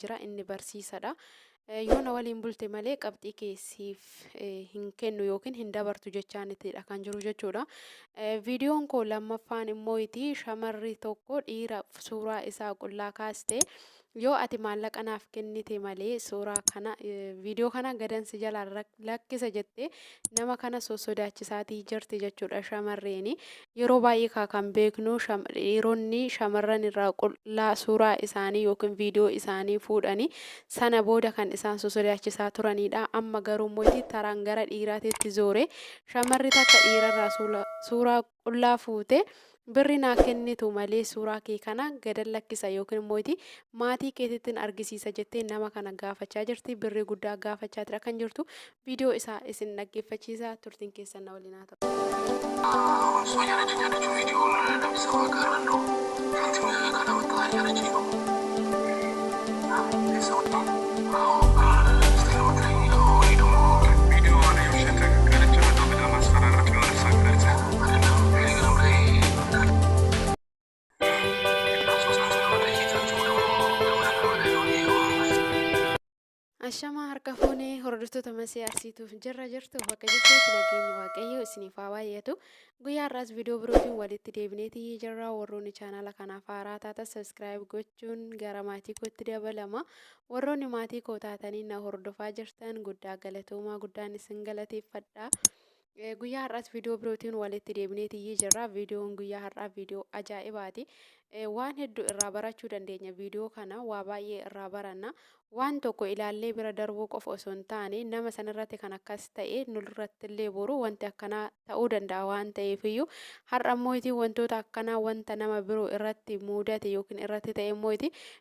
jira inni barsiisadha. Yoo na waliin bulte malee qabxii keessiif hin kennu yookiin hin dabartu jechaanitidha kan jiru jechuudha. Viidiyoon koo lammaffaan immoo shamarri tokko dhiira suuraa isaa qullaa kaaste yoo ati maallaqa naaf kennite malee suuraa kana viidiyoo kana gadansi jalaan lakkisa jettee nama kana sosodaachisaatii jirti jechuudha shamarreeni. Yeroo baay'ee kan beeknu dhiironni shamarran irraa qullaa suuraa isaanii yookiin viidiyoo isaanii fuudhanii sana booda kan isaan sosodaachisaa turanidha. Amma garuu immoo taraan gara dhiiraatitti zoore shamarri takka dhiirarraa suuraa qullaa fuute birri naa kennitu malee suuraa kee kana gadan lakkisa yookiin immoo maatii keetittiin argisiisa jettee nama kana gaafachaa jirti. Birri guddaa gaafachaa jira kan jirtu. Viidiyoo isaa isin dhaggeeffachiisa, turtiin keessan na waliin haa ta'u. Soalnya ada video udah bisa bakaran dong. Nanti mereka kada bertanya ada cino. Bisa untuk setelah materi video ada yang saya kada cuma tahu beda masalah rakyat ada sakit aja. Ada dong. Ini kan mulai. Ashamaa harka fuunee hordoftoota masii arsiituuf jirra jirtu bakka jirtuutti nageenya waaqayyoo isiniif haa baay'atu. Guyyaa har'aas viidiyoo birootiin walitti deebineetii jirra. Warroonni chaanaala kanaaf haaraa taatan sabiskiraayib gochuun gara maatii kootti dabalama. Warroonni maatii koo taatanii na hordofaa jirtan guddaa galatoomaa guddaan isin galateeffadha. Guyyaa har'aas viidiyoo birootiin walitti deebineetii jirra. Viidiyoon guyyaa har'aa viidiyoo ajaa'ibaati. Waan hedduu irraa barachuu dandeenya viidiyoo kana, waa baay'ee irraa baranna. Waan tokko ilaallee bira darbuu qofa osoo hin taane nama sanarratti kan akkas ta'e nurratti illee boru wanti akkanaa ta'uu danda'a waan ta'eefiyyuu har'a immoo wantoota akkanaa wanta nama biroo irratti mudate yookiin irratti ta'e immoo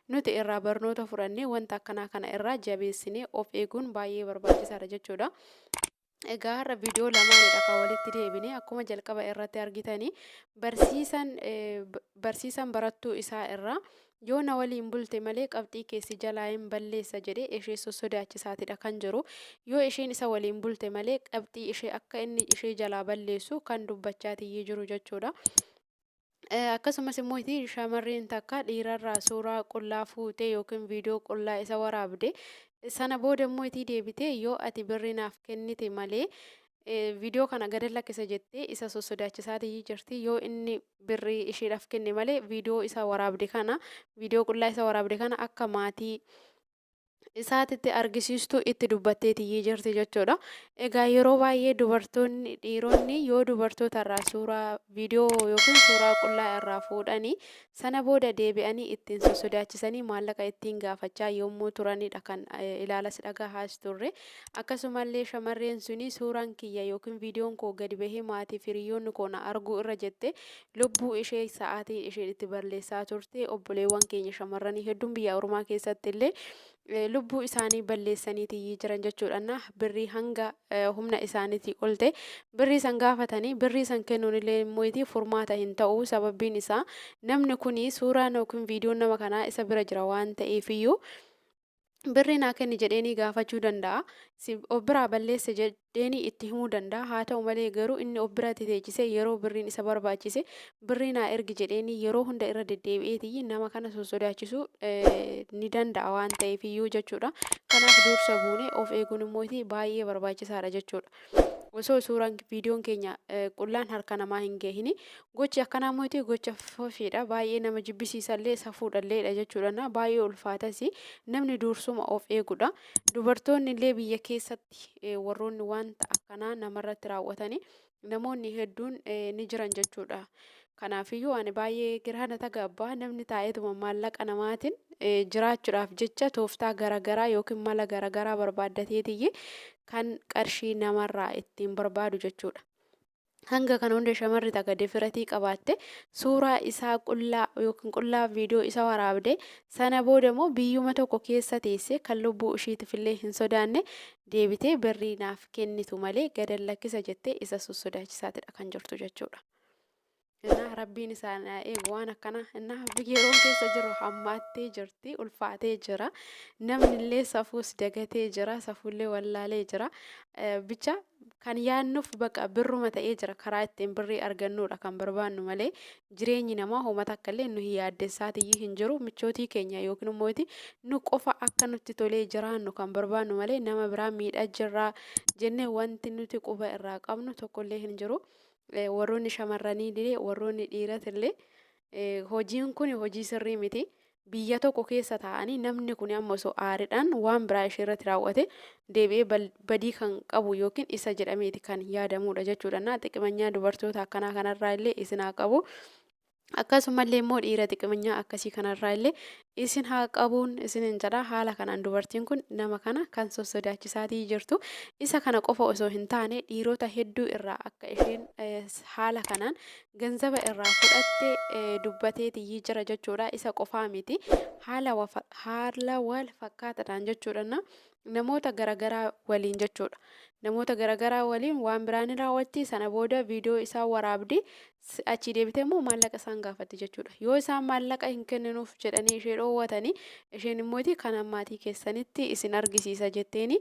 nuti irraa barnoota fudhannee wanta akkanaa kana irraa jabeessinee of eeguun baay'ee barbaachisaadha jechuudha. Egaa har'a viidiyoo lamaanidha kan walitti deebine akkuma jalqaba irratti argitanii barsiisan barattuu isaa irraa yoo na waliin bulte malee qabxii keessi jalaa hin balleessa jedhee ishee sosodaachisaatidha kan jiru. Yoo isheen isa waliin bulte malee qabxii ishee akka inni ishee jalaa balleessu kan dubbachaatii jiru jechuudha. Akkasumas immoo shamarreen takka dhiirarraa suuraa qullaa fuutee yookiin viidiyoo qullaa isa waraabde sana booda immoo deebitee yoo ati birri naaf kennite malee viidiyoo kana gad lakkisa jettee isa sosodaachisaatii jirti. Yoo inni birri isheedhaaf kenne malee viidiyoo isa waraabde kana viidiyoo qullaa isa waraabde kana akka maatii isaatitti argisiistu itti dubbatteetii jirti jechuudha. Egaa yeroo baay'ee dubartoonni dhiironni yoo dubartoota irraa suuraa viidiyoo yookiin suuraa qullaa irraa fuudhanii sana booda deebi'anii ittiin sosodaachisanii maallaqa ittiin gaafachaa yommuu turanidha kan ilaalas dhagahaas turre. Akkasumallee shamarreen suni suuraan kiyya yookiin viidiyoon koo gadi bahee maatii firiyoonni koo na arguu irra jette lubbuu ishee sa'aatii ishee itti balleessaa turte. Obboleewwan keenya shamarranii hedduun biyya ormaa keessatti illee lubbuu isaanii balleessaniitii jiran jechuudha. Birrii hanga humna isaaniitii ol ta'e birrii san gaafatanii birrii san kennuun illee immoo furmaata hin ta'u. Sababbiin isaa namni kuni suuraan yookiin viidiyoon nama kanaa isa bira jira waan ta'eefiyyuu birrii naa kenni jedheenii gaafachuu danda'a. Of biraa balleesse jedheenii itti himuu danda'a. Haa ta'u malee garuu inni of biratti teechisee yeroo birriin isa barbaachise birrii naa ergi jedheenii yeroo hunda irra deddeebi'eetii nama kana sosodaachisuu ni danda'a waan ta'eefiyyuu jechuudha. Kanaaf dursa buunee of eeguun immoo baay'ee barbaachisaadha jechuudha. Osoo suuraan viidiyoon keenya qullaan harka namaa hin gahini gochi akkanaa immoo gocha fofiidha. Baay'ee nama jibbisiisallee safuudhalleedha jechuudha. Baay'ee ulfaatas namni dursuma of eegudha. Dubartoonni illee biyya keessatti warroonni wanta akkanaa namarratti raawwatanii namoonni hedduun ni jiran jechuudha. Kanaafiyyuu ani baay'ee giraana tagabbaa namni taa'eetuma maallaqa namaatiin jiraachuudhaaf jecha tooftaa garagaraa yookiin mala garagaraa barbaaddateetii kan qarshii namarraa ittiin barbaadu jechuudha. Hanga kana hunda shamarri takka difiratii qabaatte suuraa isaa qullaa yookiin qullaa viidiyoo isa waraabde sana booda immoo biyyuma tokko keessa teessee kan lubbuu ishiitiif illee hin sodaanne deebitee birrii naaf kennitu malee gad lakkisa jettee isa sossodaachisaatidha kan jirtu jechuudha. Innaa rabbiin isaan haa eegu waan akkana innaa yeroon keessa jiru hammaattee jirti ulfaatee jira namnillee safuus dagatee jira safuullee wallaalee jira bicha kan yaannuuf baqa birruma ta'ee jira karaa ittiin birrii argannuudha kan barbaannu malee jireenyi namaa hoomata akkallee nu hin yaaddessaatii hin jiru michootii keenya yookiin immoo nu qofa akka nutti tolee jiraannu kan barbaannu malee nama biraa miidhaa jirraa jennee wanti nuti quba irraa qabnu tokkollee hin jiru. Warroonni shamarranii illee warroonni dhiiratillee hojiin kun hojii sirrii miti biyya tokko keessa taa'anii namni kun amma osoo aariidhaan waan biraa ishee irratti raawwate deebi'ee badii kan qabu yookiin isa jedhameeti kan yaadamuudha jechuudha. Xiqimanyaa dubartoota akkanaa kanarraa illee isin haa qabu. Akkasumallee immoo dhiira xiqimanyaa akkasii kanarraa illee isin haa qabuun isinin jedha haala kanaan dubartiin kun nama kana kan sossodaachisaati jirtu isa kana qofa osoo hin taane dhiirota hedduu irraa akka isheen haala kanaan ganzaba irraa fudhattee dubbateetii jira jechuudha isa qofaa miti haala wal fakkaataadhaan jechuudha namoota garagaraa waliin jechuudha. Namoota garagaraa waliin waan biraan raawwatti sana booda viidiyoo isaa waraabdi achi deebitee immoo maallaqa isaan gaafatti jechuudha. Yoo isaan maallaqa hin kenninuuf jedhanii ishee dhoowwatanii isheen immoo kan maatii keessanitti isin argisiisa jetteeni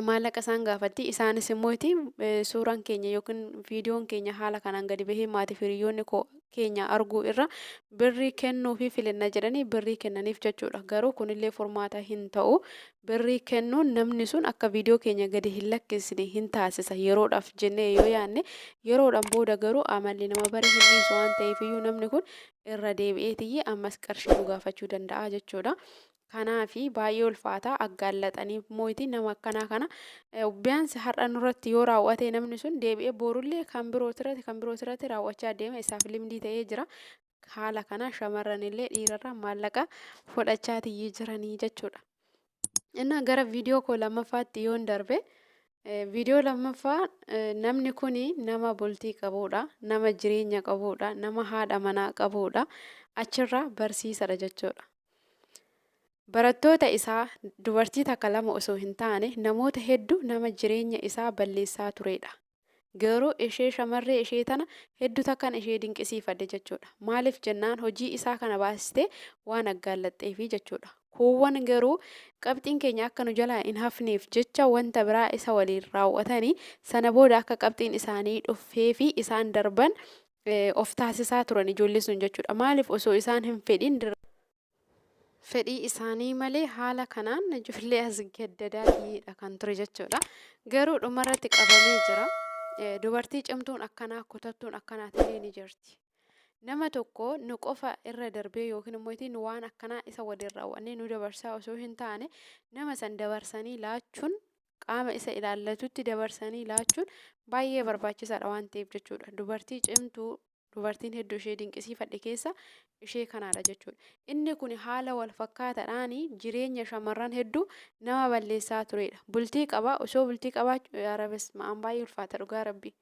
maallaqa isaan gaafatti isaanis immoo suuraan keenya yookiin viidiyoon keenya haala kanaan gadi bahee maatii hiriyoonni keenya arguu irra birrii kennuu fi filanna jedhanii birrii kennaniif jechuudha. Garuu kunillee furmaata hin ta'u birrii kennuun namni sun akka viidiyoo keenya gadi hin lakkisne hin taasisa yeroodhaaf jennee yoo yaanne yeroodhaan booda garuu amalli nama bari hin dhiisu waan ta'eef iyyuu namni kun irra deebi'eetii ammas qarshii nu gaafachuu danda'a jechuudha. Kanaafi baay'ee ulfaataa aggaallaxanii mootii nama akkanaa kana biyaansi har'a nurratti yoo raawwate namni sun deebi'ee borullee kan birootirratti raawwachaa deema isaaf limdii ta'ee jira. Haala kana shamarranillee dhiirarraa maallaqa fudhachaatii jiranii jechuudha. Innaa gara viidiyoo koo lammaffaatti yoon darbe viidiyoo lammaffaa namni kuni nama bultii qabuudha nama jireenya qabuudha nama haadha manaa qabuudha achirraa barsiisadha jechuudha. Barattoota isaa dubartii takka lama osoo hin taane namoota hedduu nama jireenya isaa balleessaa turedha. Garuu ishee shamarree ishee tana hedduu takkan ishee dinqisiifadhe jechuudha. Maaliif jennaan hojii isaa kana baastee waan aggaallaxxeefi jechuudha. Kuuwwan garuu qabxiin keenya akka nu jalaa hin hafneef jecha wanta biraa isa waliin raawwatanii sana booda akka qabxiin isaanii dhuffee fi isaan darban of taasisaa turan ijoollee sun jechuudha. Maaliif osoo isaan hin fedhin fedhii isaanii malee haala kanaan ijoollee as gaddadaatiidha kan ture jechuudha. Garuu dhumarratti qabamee jira. Dubartii cimtuun akkanaa kutattuun akkanaa ta'ee ni jirti. Nama tokko nu qofa irra darbee yookiin immoo nu waan akkanaa isa waliin raawwannee nu dabarsaa osoo hin taane nama san dabarsanii laachuun qaama isa ilaallatutti dabarsanii laachuun baay'ee barbaachisaadha waan ta'eef jechuudha. Dubartii cimtuu dubartiin hedduu ishee dinqisiifadhe keessa ishee kanaadha jechuudha. Inni kun haala wal fakkaataadhaan jireenya shamarran hedduu nama balleessaa turedha. Bultii qabaa osoo bultii qabaachuu arabas ma'aan baay'ee ulfaata dhugaa rabbi.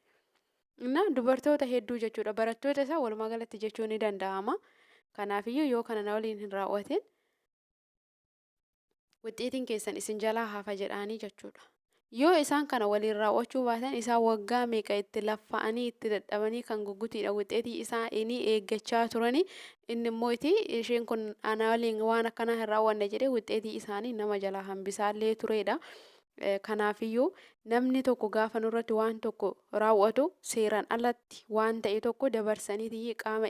Dubartoota hedduu jechuudha. Barattoota isaa walumaa galatti jechuun ni danda'ama. Kanaafiyyuu yoo kana na waliin hin raawwatin wuxxeetiin keessan isin jalaa hafa jedhaanii jechuudha. Yoo isaan kana waliin raawwachuu baatan isaan waggaa meeqa itti laffa'anii itti dadhabanii kan gugutiidha wuxxeetii isaa inni eeggachaa turanii inni immoo isheen kun ana waliin waan akkanaa hin raawwanne jedhee wuxxeetii isaanii nama jalaa hambisaallee turedha. Kanaafiyyuu namni tokko gaafa nurratti waan tokko raawwatu seeraan alatti waan ta'e tokko dabarsanii qaama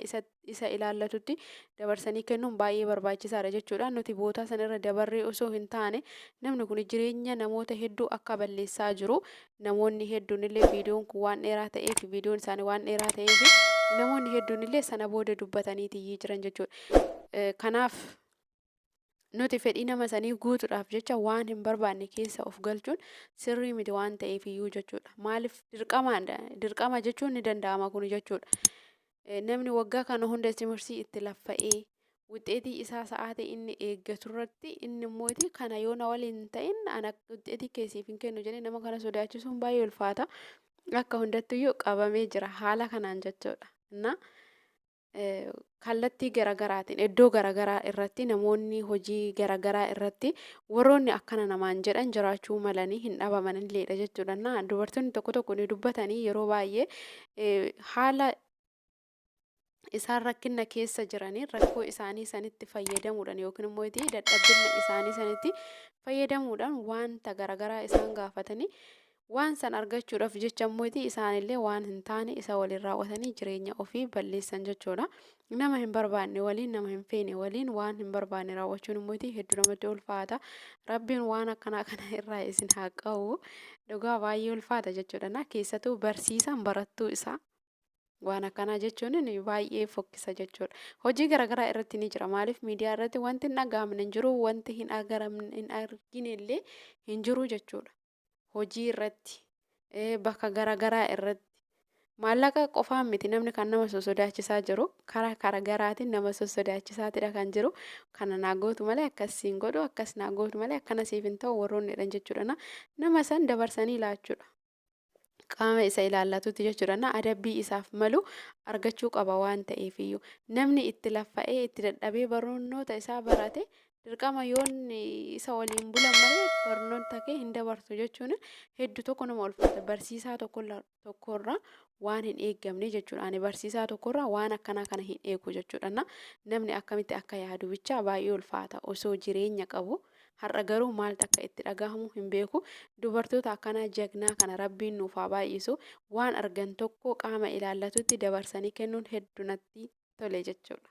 isa ilaallatutti dabarsanii kennuun baay'ee barbaachisaadha jechuudha. Nuti bootaa sanarra dabarree osoo hin taane namni kun jireenya namoota hedduu akka balleessaa jiru. Namoonni hedduun illee viidiyoon kun waan dheeraa ta'eef viidiyoon isaanii waan dheeraa ta'eef namoonni hedduun illee sana booda dubbatanii jiran jechuudha. Kanaaf nuti fedhii nama sanii guutuudhaaf jecha waan hin barbaanne keessa of galchuun sirrii miti waan ta'eef iyyuu jechuudha. Maaliif dirqama jechuun ni danda'ama kun jechuudha. Namni waggaa kana hunda timirsii itti laffa'ee wuxxeetii isaa sa'aatii inni eeggaturratti inni immoo kana yoo na waliin ta'in ana wuxxeetii keessiif hin kennu jedhee nama kana sodaachisuun baay'ee ulfaata. Akka hundattuyyuu qabamee jira haala kanaan jechuudha. Kallattii garagaraatiin iddoo garagaraa irratti namoonni hojii garagaraa irratti warroonni akkana namaan jedhan jiraachuu malanii hin dhabaman illeedha jechuudha. Dubartoonni tokko tokko ni dubbatanii yeroo baay'ee haala isaan rakkina keessa jiranii rakkoo isaanii sanitti fayyadamuudhaan yookiin immoo dadhabina isaanii sanitti fayyadamuudhaan wanta garaagaraa isaan gaafatanii waan san argachuudhaaf jecha immoo isaanillee waan hin taane isa waliin raawwatanii jireenya ofii balleessan jechuudha. Nama hin barbaanne waliin nama hin feene waliin waan hin barbaanne raawwachuun immoo hedduu namatti ulfaata. Rabbiin waan akkanaa kana irraa isin haa qabu. Dhugaa baay'ee ulfaata jechuudha. Keessattuu barsiisaan barattuu isaa. Waan akkanaa jechuun baay'ee fokkisa jechuudha. Hojii garaagaraa irratti ni jira. Maaliif miidiyaa irratti wanti hin dhaga'amne hin jiru, wanti hin argine illee hin jiru jechuudha. Hojii irratti, bakka garaagaraa irratti. Maallaqa qofaan miti namni kan nama sosodaachisaa jiru. Karaa garaagaraatiin nama sosodaachisaatidha kan jiru. Kana naa gootu malee akkasiin godhu, akkas naa gootu malee akkana siif hin ta'u warroonni jedhan jechuudha. Nama san dabarsanii laachuudha. Qaama isa ilaallatutti jechuudha. Adabbii isaaf malu argachuu qaba waan ta'eefiyyuu. Namni itti laffa'ee itti dadhabee barnoota isaa barate dirqama yoon isa waliin bulan malee barnoota kee hin dabarsu jechuun hedduu tokko nama ulfaata. Barsiisaa tokkorraa waan hin eeggamne jechuudha. Ani barsiisaa tokkorraa waan akkanaa kana hin eegu jechuudha. Namni akkamitti akka yaadu bicha baay'ee ulfaata osoo jireenya qabu. Har'a garuu maaltu akka itti dhagahamu hin beeku. Dubartoota akkanaa jagnaa kana rabbiin nuuf haa baay'isu. Waan argan tokko qaama ilaallatutti dabarsanii kennuun hedduu natti tole jechuudha.